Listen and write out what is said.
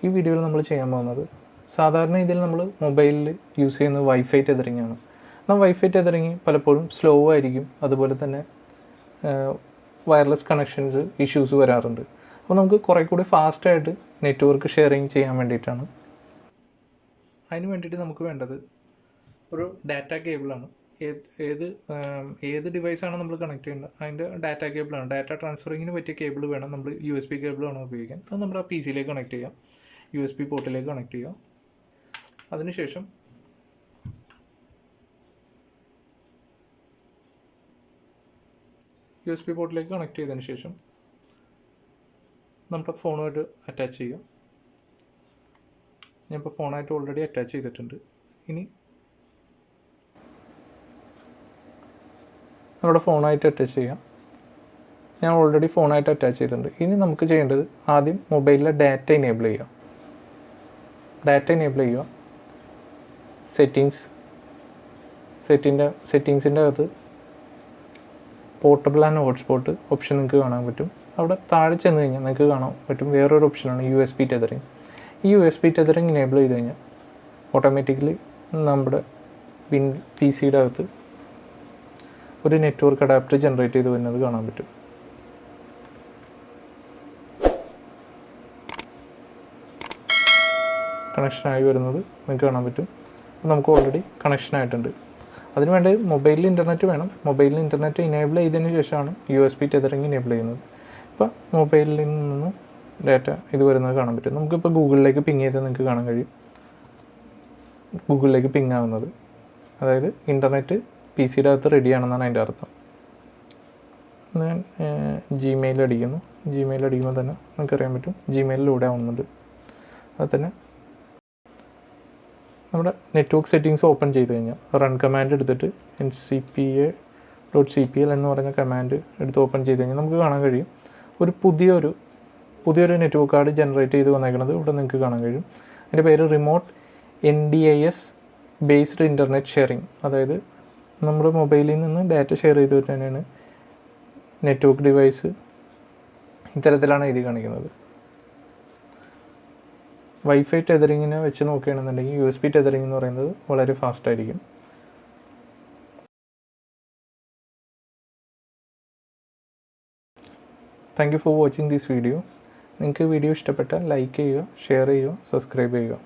ഈ വീഡിയോയിൽ നമ്മൾ ചെയ്യാൻ പോകുന്നത് സാധാരണ ഇതിൽ നമ്മൾ മൊബൈലിൽ യൂസ് ചെയ്യുന്നത് വൈഫൈ ടെതറിംഗ് ആണ്. എന്നാൽ വൈഫൈ ടെതറിംഗ് പലപ്പോഴും സ്ലോ ആയിരിക്കും, അതുപോലെ തന്നെ വയർലെസ് കണക്ഷൻസ് ഇഷ്യൂസ് വരാറുണ്ട്. അപ്പോൾ നമുക്ക് കുറേ കൂടി ഫാസ്റ്റായിട്ട് നെറ്റ്വർക്ക് ഷെയറിങ് ചെയ്യാൻ വേണ്ടിയിട്ടാണ്. അതിന് വേണ്ടിയിട്ട് നമുക്ക് വേണ്ടത് ഒരു ഡാറ്റ കേബിളാണ്. ഏത് ഡിവൈസാണ് നമ്മൾ കണക്ട് ചെയ്യേണ്ടത് അതിൻ്റെ ഡാറ്റ കേബിളാണ്. ഡാറ്റ ട്രാൻസ്ഫറിങ്ങിന് പറ്റിയ കേബിൾ വേണം. നമ്മൾ USB കേബിൾ വേണം ഉപയോഗിക്കാൻ. അത് നമ്മൾ ആ PC യിലേക്ക് കണക്ട് ചെയ്യാം, USB പോർട്ടിലേക്ക് കണക്ട് ചെയ്യാം. അതിനുശേഷം USB പോർട്ടിലേക്ക് കണക്ട് ചെയ്തതിന് ശേഷം നമ്മുടെ ഫോണുമായിട്ട് അറ്റാച്ച് ചെയ്യാം. ഞാനിപ്പോൾ ഫോണായിട്ട് ഓൾറെഡി അറ്റാച്ച് ചെയ്തിട്ടുണ്ട്. ഇനി നമ്മുടെ ഫോണായിട്ട് അറ്റാച്ച് ചെയ്യാം. ഞാൻ ഓൾറെഡി ഫോണായിട്ട് അറ്റാച്ച് ചെയ്തിട്ടുണ്ട്. ഇനി നമുക്ക് ചെയ്യേണ്ടത് ആദ്യം മൊബൈലിലെ ഡാറ്റ എനേബിൾ ചെയ്യുക. സെറ്റിങ്സിൻ്റെ അകത്ത് പോർട്ടബിൾ ആൻഡ് ഹോട്ട്സ്പോട്ട് ഓപ്ഷൻ നിങ്ങൾക്ക് കാണാൻ പറ്റും. അവിടെ താഴെ ചെന്ന് കഴിഞ്ഞാൽ നിങ്ങൾക്ക് കാണാൻ പറ്റും വേറൊരു ഓപ്ഷനാണ് USB ടെതറിങ്. ഈ USB ടെതറിങ് എനേബിൾ ചെയ്ത് കഴിഞ്ഞാൽ ഓട്ടോമാറ്റിക്കലി നമ്മുടെ PC-യുടെ അകത്ത് ഒരു നെറ്റ്വർക്ക് അഡാപ്റ്റർ ജനറേറ്റ് ചെയ്ത് വരുന്നത് കാണാൻ പറ്റും. കണക്ഷനായി വരുന്നത് നിങ്ങൾക്ക് കാണാൻ പറ്റും. നമുക്ക് ഓൾറെഡി കണക്ഷനായിട്ടുണ്ട്. അതിനുവേണ്ടി മൊബൈലിൽ ഇൻ്റർനെറ്റ് വേണം. മൊബൈലിൽ ഇൻ്റർനെറ്റ് ഇനേബിൾ ചെയ്തതിന് ശേഷമാണ് USB ടെതറിങ് ഇനേബിൾ ചെയ്യുന്നത്. ഇപ്പോൾ മൊബൈലിൽ നിന്നും ഡാറ്റ ഇത് വരുന്നത് കാണാൻ പറ്റും. നമുക്കിപ്പോൾ ഗൂഗിളിലേക്ക് പിങ് ചെയ്താൽ നിങ്ങൾക്ക് കാണാൻ കഴിയും. ഗൂഗിളിലേക്ക് പിങ് ആവുന്നത്, അതായത് ഇൻ്റർനെറ്റ് PC-യുടെ അകത്ത് റെഡിയാണെന്നാണ് അതിൻ്റെ അർത്ഥം. ഞാൻ Gmail അടിക്കുമ്പോൾ തന്നെ നമുക്കറിയാൻ പറ്റും Gmail-ലൂടെ ആവുന്നുണ്ട്. അത് തന്നെ നമ്മുടെ നെറ്റ്വർക്ക് സെറ്റിങ്സ് ഓപ്പൺ ചെയ്ത് കഴിഞ്ഞാൽ റൺ കമാൻഡ് എടുത്തിട്ട് ncpa.cpl എന്ന് പറഞ്ഞ കമാൻഡ് എടുത്ത് ഓപ്പൺ ചെയ്ത് കഴിഞ്ഞാൽ നമുക്ക് കാണാൻ കഴിയും ഒരു പുതിയൊരു നെറ്റ്വർക്ക് കാർഡ് ജനറേറ്റ് ചെയ്ത് വന്നേക്കുന്നത് ഇവിടെ നിങ്ങൾക്ക് കാണാൻ കഴിയും. അതിൻ്റെ പേര് remote NDIS based internet sharing. അതായത് നമ്മുടെ മൊബൈലിൽ നിന്ന് ഡാറ്റ ഷെയർ ചെയ്തിട്ട് തന്നെയാണ് നെറ്റ്വർക്ക് ഡിവൈസ്. ഇത്തരത്തിലാണ് എഴുതി കാണിക്കുന്നത്. വൈഫൈ ടെതറിങ്ങിനെ വെച്ച് നോക്കുകയാണെന്നുണ്ടെങ്കിൽ USB ടെതറിങ് എന്ന് പറയുന്നത് വളരെ ഫാസ്റ്റ് ആയിരിക്കും. Thank you for watching this video. നിങ്ങൾക്ക് വീഡിയോ ഇഷ്ടപ്പെട്ടാൽ ലൈക്ക് ചെയ്യുക, ഷെയർ ചെയ്യുക, സബ്സ്ക്രൈബ് ചെയ്യുക.